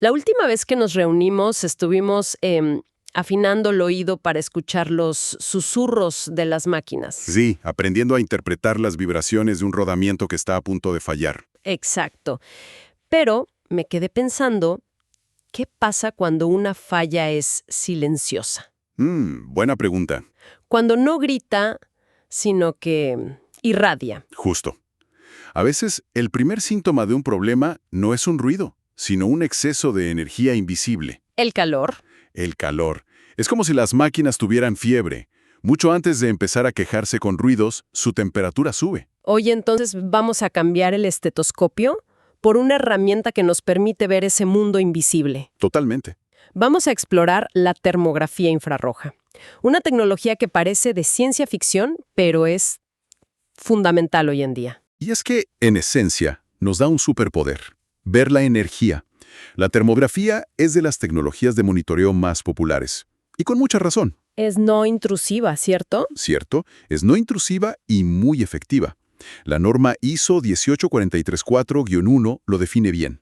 La última vez que nos reunimos estuvimos afinando el oído para escuchar los susurros de las máquinas. Sí, aprendiendo a interpretar las vibraciones de un rodamiento que está a punto de fallar. Exacto. Pero me quedé pensando, ¿qué pasa cuando una falla es silenciosa? Buena pregunta. Cuando no grita, sino que irradia. Justo. A veces, el primer síntoma de un problema no es un ruido, sino un exceso de energía invisible. El calor. El calor. Es como si las máquinas tuvieran fiebre. Mucho antes de empezar a quejarse con ruidos, su temperatura sube. Oye, entonces vamos a cambiar el estetoscopio por una herramienta que nos permite ver ese mundo invisible. Totalmente. Vamos a explorar la termografía infrarroja. Una tecnología que parece de ciencia ficción, pero es fundamental hoy en día. Y es que, en esencia, nos da un superpoder: ver la energía. La termografía es de las tecnologías de monitoreo más populares. Y con mucha razón, Es no intrusiva, ¿cierto? ¿cierto? Es no intrusiva y muy efectiva. La norma ISO 18434-1 lo define bien.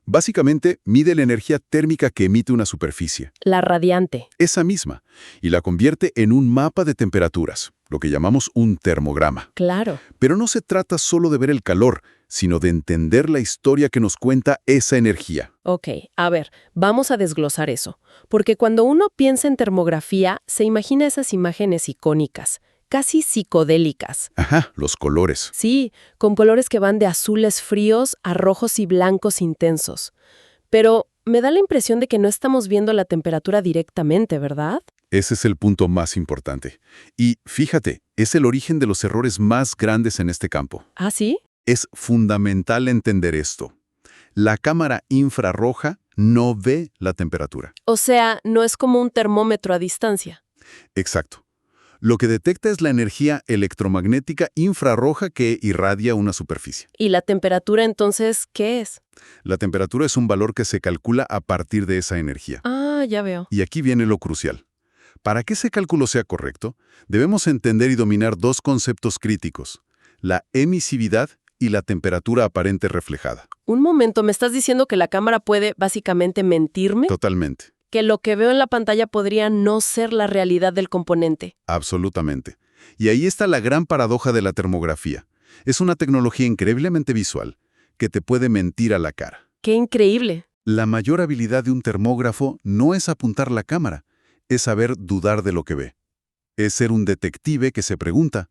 Básicamente, mide la energía térmica que emite una superficie, La radiante. esa misma, y la convierte en un mapa de temperaturas, lo que llamamos un termograma. Claro. Pero no se trata solo de ver el calor, sino de entender la historia que nos cuenta esa energía. Ok, a ver, vamos a desglosar eso. Porque cuando uno piensa en termografía, se imagina esas imágenes icónicas, casi psicodélicas. Ajá, los colores. Sí, con colores que van de azules fríos a rojos y blancos intensos. Pero me da la impresión de que no estamos viendo la temperatura directamente, ¿verdad? Ese es el punto más importante. Y fíjate, es el origen de los errores más grandes en este campo. ¿Ah, sí? Es fundamental entender esto. La cámara infrarroja no ve la temperatura. O sea, no es como un termómetro a distancia. Exacto. Lo que detecta es la energía electromagnética infrarroja que irradia una superficie. ¿Y la temperatura entonces qué es? La temperatura es un valor que se calcula a partir de esa energía. Ah, ya veo. Y aquí viene lo crucial. Para que ese cálculo sea correcto, debemos entender y dominar dos conceptos críticos: la emisividad y la temperatura aparente reflejada. Un momento, ¿me estás diciendo que la cámara puede básicamente mentirme? Totalmente. Que lo que veo en la pantalla podría no ser la realidad del componente. Absolutamente. Y ahí está la gran paradoja de la termografía. Es una tecnología increíblemente visual que te puede mentir a la cara. ¡Qué increíble! La mayor habilidad de un termógrafo no es apuntar la cámara, es saber dudar de lo que ve. Es ser un detective que se pregunta: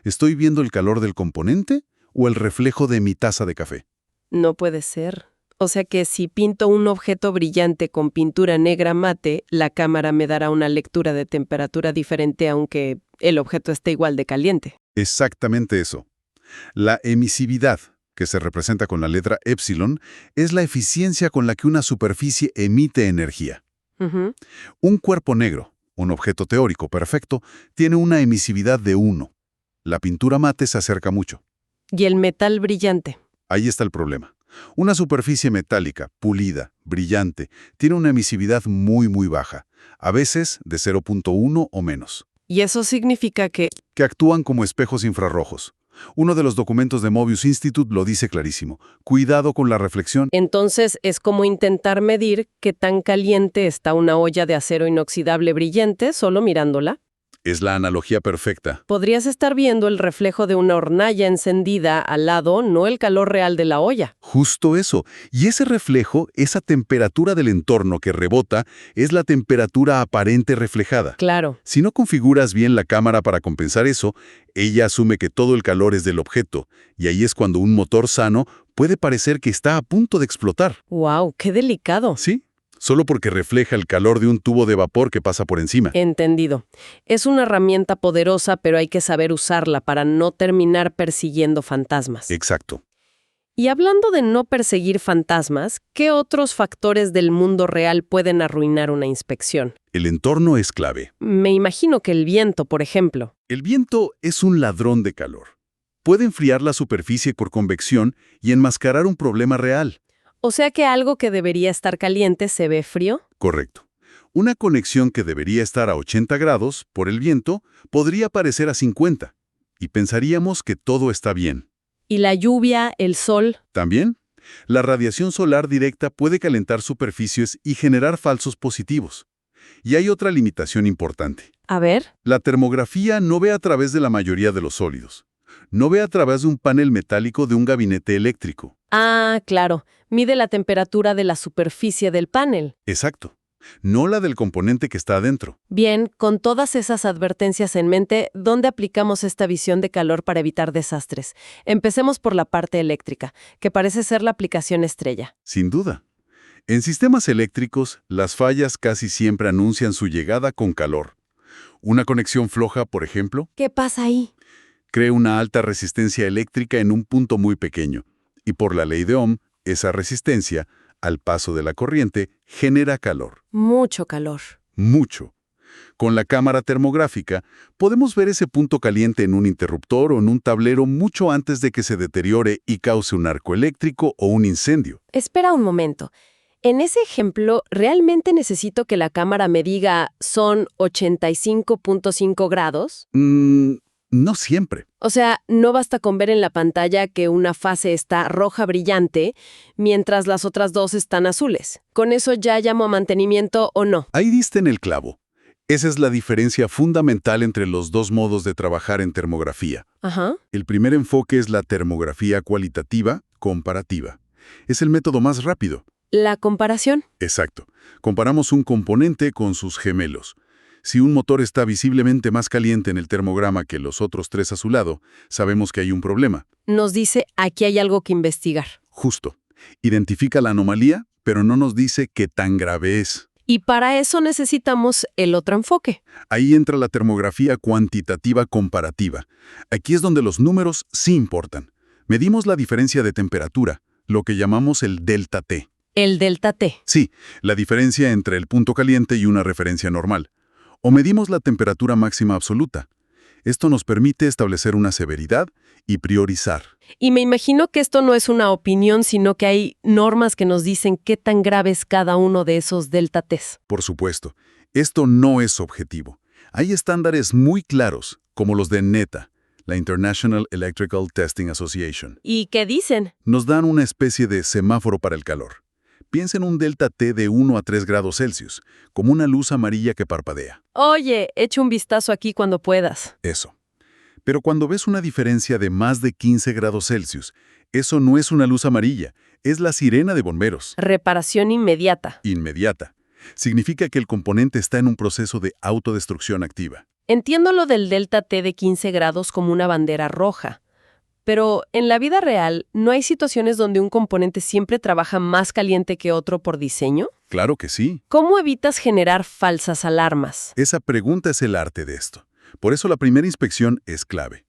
¿estoy viendo el calor del componente o el reflejo de mi taza de café? No puede ser. O sea que si pinto un objeto brillante con pintura negra mate, la cámara me dará una lectura de temperatura diferente aunque el objeto esté igual de caliente. Exactamente eso. La emisividad, que se representa con la letra epsilon, es la eficiencia con la que una superficie emite energía. Ujú. Un cuerpo negro, un objeto teórico perfecto, tiene una emisividad de 1. La pintura mate se acerca mucho. Y el metal brillante. Ahí está el problema. Una superficie metálica, pulida, brillante, tiene una emisividad muy baja, a veces de 0.1 o menos, Y eso significa que... que actúan como espejos infrarrojos. Uno de los documentos de Mobius Institute lo dice clarísimo: cuidado con la reflexión. Entonces es como intentar medir qué tan caliente está una olla de acero inoxidable brillante solo mirándola. Es la analogía perfecta. Podrías estar viendo el reflejo de una hornalla encendida al lado, no el calor real de la olla. Justo eso. Y ese reflejo, esa temperatura del entorno que rebota, es la temperatura aparente reflejada. Claro. Si no configuras bien la cámara para compensar eso, ella asume que todo el calor es del objeto, y ahí es cuando un motor sano puede parecer que está a punto de explotar. ¡Wow! ¡Qué delicado! ¿Sí? Solo porque refleja el calor de un tubo de vapor que pasa por encima. Entendido. Es una herramienta poderosa, pero hay que saber usarla para no terminar persiguiendo fantasmas. Exacto. Y hablando de no perseguir fantasmas, ¿qué otros factores del mundo real pueden arruinar una inspección? El entorno es clave. Me imagino que el viento, por ejemplo. El viento es un ladrón de calor. Puede enfriar la superficie por convección y enmascarar un problema real. O sea que algo que debería estar caliente se ve frío. Correcto. Una conexión que debería estar a 80 grados por el viento podría parecer a 50, y pensaríamos que todo está bien. Y la lluvia, el sol. ¿También? La radiación solar directa puede calentar superficies y generar falsos positivos. Y hay otra limitación importante. A ver. La termografía no ve a través de la mayoría de los sólidos. No ve a través de un panel metálico de un gabinete eléctrico. Ah, claro. Mide la temperatura de la superficie del panel. Exacto. No la del componente que está adentro. Bien, con todas esas advertencias en mente, ¿dónde aplicamos esta visión de calor para evitar desastres? Empecemos por la parte eléctrica, que parece ser la aplicación estrella. Sin duda. En sistemas eléctricos, las fallas casi siempre anuncian su llegada con calor. Una conexión floja, por ejemplo, ¿Qué pasa ahí? crea una alta resistencia eléctrica en un punto muy pequeño. Y por la ley de Ohm, esa resistencia, al paso de la corriente, genera calor. Mucho calor. Mucho. Con la cámara termográfica, podemos ver ese punto caliente en un interruptor o en un tablero mucho antes de que se deteriore y cause un arco eléctrico o un incendio. Espera un momento. En ese ejemplo, ¿realmente necesito que la cámara me diga son 85.5 grados? No siempre. O sea, no basta con ver en la pantalla que una fase está roja brillante, mientras las otras dos están azules. ¿Con eso ya llamo a mantenimiento o no? Ahí diste en el clavo. Esa es la diferencia fundamental entre los dos modos de trabajar en termografía. Ajá. El primer enfoque es la termografía cualitativa, comparativa. Es el método más rápido. ¿La comparación? Exacto. Comparamos un componente con sus gemelos. Si un motor está visiblemente más caliente en el termograma que los otros tres a su lado, sabemos que hay un problema. Nos dice, aquí hay algo que investigar. Justo. Identifica la anomalía, pero no nos dice qué tan grave es. Y para eso necesitamos el otro enfoque. Ahí entra la termografía cuantitativa comparativa. Aquí es donde los números sí importan. Medimos la diferencia de temperatura, lo que llamamos el delta T. El delta T. Sí, la diferencia entre el punto caliente y una referencia normal. O medimos la temperatura máxima absoluta. Esto nos permite establecer una severidad y priorizar. Y me imagino que esto no es una opinión, sino que hay normas que nos dicen qué tan grave es cada uno de esos delta Ts. Por supuesto, esto no es objetivo. Hay estándares muy claros, como los de NETA, la International Electrical Testing Association. ¿Y qué dicen? Nos dan una especie de semáforo para el calor. Piensa en un delta T de 1 a 3 grados Celsius, como una luz amarilla que parpadea. Oye, echa un vistazo aquí cuando puedas. Eso. Pero cuando ves una diferencia de más de 15 grados Celsius, eso no es una luz amarilla, es la sirena de bomberos. Reparación inmediata. Inmediata. Significa que el componente está en un proceso de autodestrucción activa. Entiendo lo del delta T de 15 grados como una bandera roja. Pero en la vida real, ¿no hay situaciones donde un componente siempre trabaja más caliente que otro por diseño? Claro que sí. ¿Cómo evitas generar falsas alarmas? Esa pregunta es el arte de esto. Por eso la primera inspección es clave.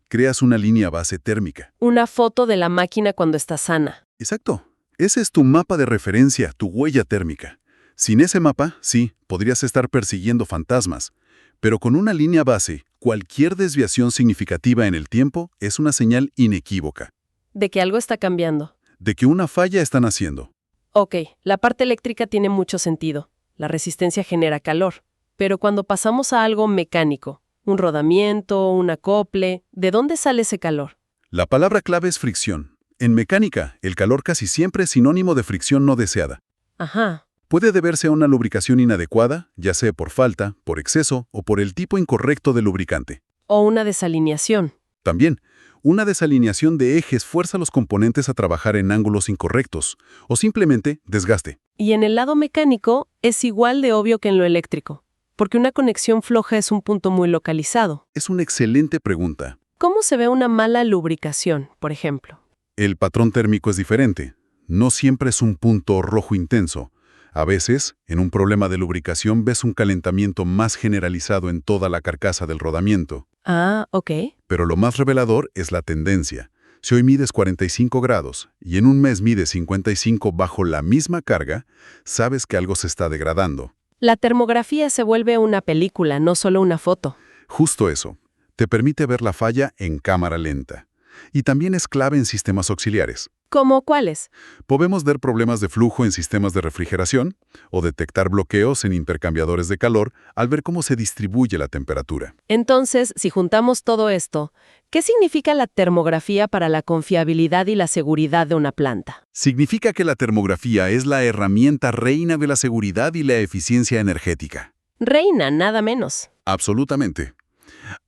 Creas una línea base térmica. Una foto de la máquina cuando está sana. Exacto. Ese es tu mapa de referencia, tu huella térmica. Sin ese mapa, sí, podrías estar persiguiendo fantasmas. Pero con una línea base, cualquier desviación significativa en el tiempo es una señal inequívoca. De que algo está cambiando. De que una falla está naciendo. Ok, la parte eléctrica tiene mucho sentido. La resistencia genera calor. Pero cuando pasamos a algo mecánico, un rodamiento, un acople, ¿de dónde sale ese calor? La palabra clave es fricción. En mecánica, el calor casi siempre es sinónimo de fricción no deseada. Ajá. Puede deberse a una lubricación inadecuada, ya sea por falta, por exceso o por el tipo incorrecto de lubricante. O una desalineación. También, una desalineación de ejes fuerza a los componentes a trabajar en ángulos incorrectos, o simplemente desgaste. Y en el lado mecánico es igual de obvio que en lo eléctrico, porque una conexión floja es un punto muy localizado. Es una excelente pregunta. ¿Cómo se ve una mala lubricación, por ejemplo? El patrón térmico es diferente. No siempre es un punto rojo intenso. A veces, en un problema de lubricación ves un calentamiento más generalizado en toda la carcasa del rodamiento. Ah, ok. Pero lo más revelador es la tendencia. Si hoy mides 45 grados y en un mes mides 55 bajo la misma carga, sabes que algo se está degradando. La termografía se vuelve una película, no solo una foto. Justo eso. Te permite ver la falla en cámara lenta. Y también es clave en sistemas auxiliares. ¿Cómo cuáles? Podemos ver problemas de flujo en sistemas de refrigeración o detectar bloqueos en intercambiadores de calor al ver cómo se distribuye la temperatura. Entonces, si juntamos todo esto, ¿qué significa la termografía para la confiabilidad y la seguridad de una planta? Significa que la termografía es la herramienta reina de la seguridad y la eficiencia energética. Reina, nada menos. Absolutamente.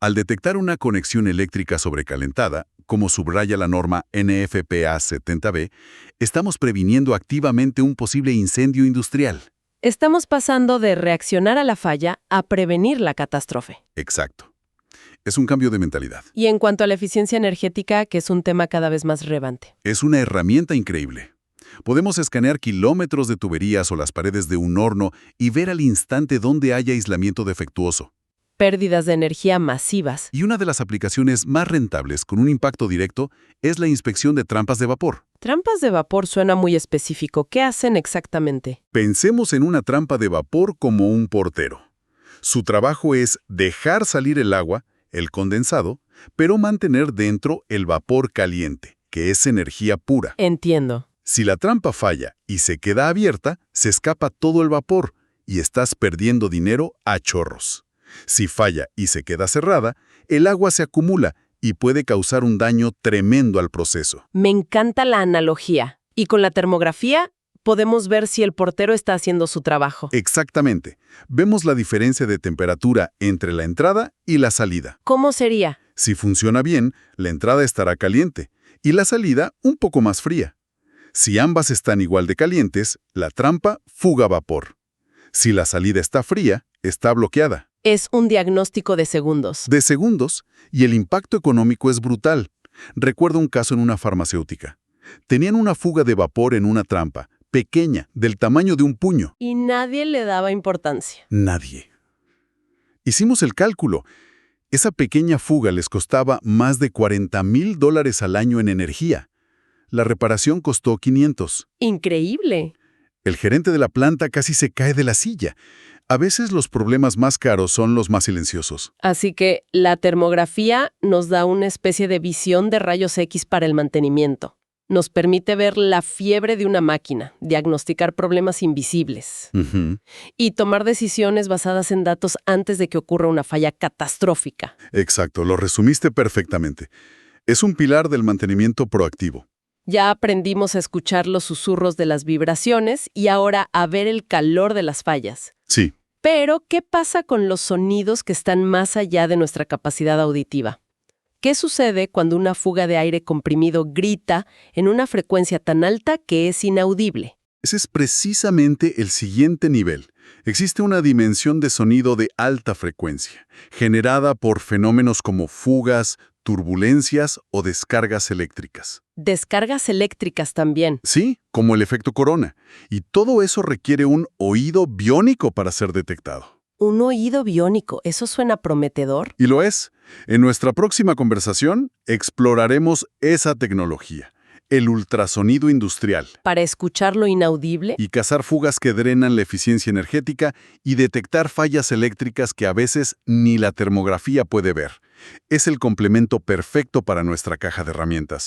Al detectar una conexión eléctrica sobrecalentada, como subraya la norma NFPA 70B, estamos previniendo activamente un posible incendio industrial. Estamos pasando de reaccionar a la falla a prevenir la catástrofe. Exacto. Es un cambio de mentalidad. Y en cuanto a la eficiencia energética, que es un tema cada vez más relevante. Es una herramienta increíble. Podemos escanear kilómetros de tuberías o las paredes de un horno y ver al instante dónde haya aislamiento defectuoso. Pérdidas de energía masivas. Y una de las aplicaciones más rentables con un impacto directo es la inspección de trampas de vapor. Trampas de vapor suena muy específico. ¿Qué hacen exactamente? Pensemos en una trampa de vapor como un portero. Su trabajo es dejar salir el agua, el condensado, pero mantener dentro el vapor caliente, que es energía pura. Entiendo. Si la trampa falla y se queda abierta, se escapa todo el vapor y estás perdiendo dinero a chorros. Si falla y se queda cerrada, el agua se acumula y puede causar un daño tremendo al proceso. Me encanta la analogía. Y con la termografía podemos ver si el portero está haciendo su trabajo. Exactamente. Vemos la diferencia de temperatura entre la entrada y la salida. ¿Cómo sería? Si funciona bien, la entrada estará caliente y la salida un poco más fría. Si ambas están igual de calientes, la trampa fuga vapor. Si la salida está fría, está bloqueada. Es un diagnóstico de segundos. De segundos, y el impacto económico es brutal. Recuerdo un caso en una farmacéutica. Tenían una fuga de vapor en una trampa, pequeña, del tamaño de un puño. Y nadie le daba importancia. Nadie. Hicimos el cálculo. Esa pequeña fuga les costaba más de $40,000 al año en energía. La reparación costó $500. Increíble. El gerente de la planta casi se cae de la silla. A veces los problemas más caros son los más silenciosos. Así que la termografía nos da una especie de visión de rayos X para el mantenimiento. Nos permite ver la fiebre de una máquina, diagnosticar problemas invisibles y tomar decisiones basadas en datos antes de que ocurra una falla catastrófica. Exacto, lo resumiste perfectamente. Es un pilar del mantenimiento proactivo. Ya aprendimos a escuchar los susurros de las vibraciones y ahora a ver el calor de las fallas. Sí. Pero, ¿qué pasa con los sonidos que están más allá de nuestra capacidad auditiva? ¿Qué sucede cuando una fuga de aire comprimido grita en una frecuencia tan alta que es inaudible? Ese es precisamente el siguiente nivel. Existe una dimensión de sonido de alta frecuencia, generada por fenómenos como fugas, turbulencias o descargas eléctricas. Descargas eléctricas también. Sí, como el efecto corona. Y todo eso requiere un oído biónico para ser detectado. Un oído biónico, ¿eso suena prometedor? Y lo es. En nuestra próxima conversación exploraremos esa tecnología, el ultrasonido industrial. Para escuchar lo inaudible. Y cazar fugas que drenan la eficiencia energética y detectar fallas eléctricas que a veces ni la termografía puede ver. Es el complemento perfecto para nuestra caja de herramientas.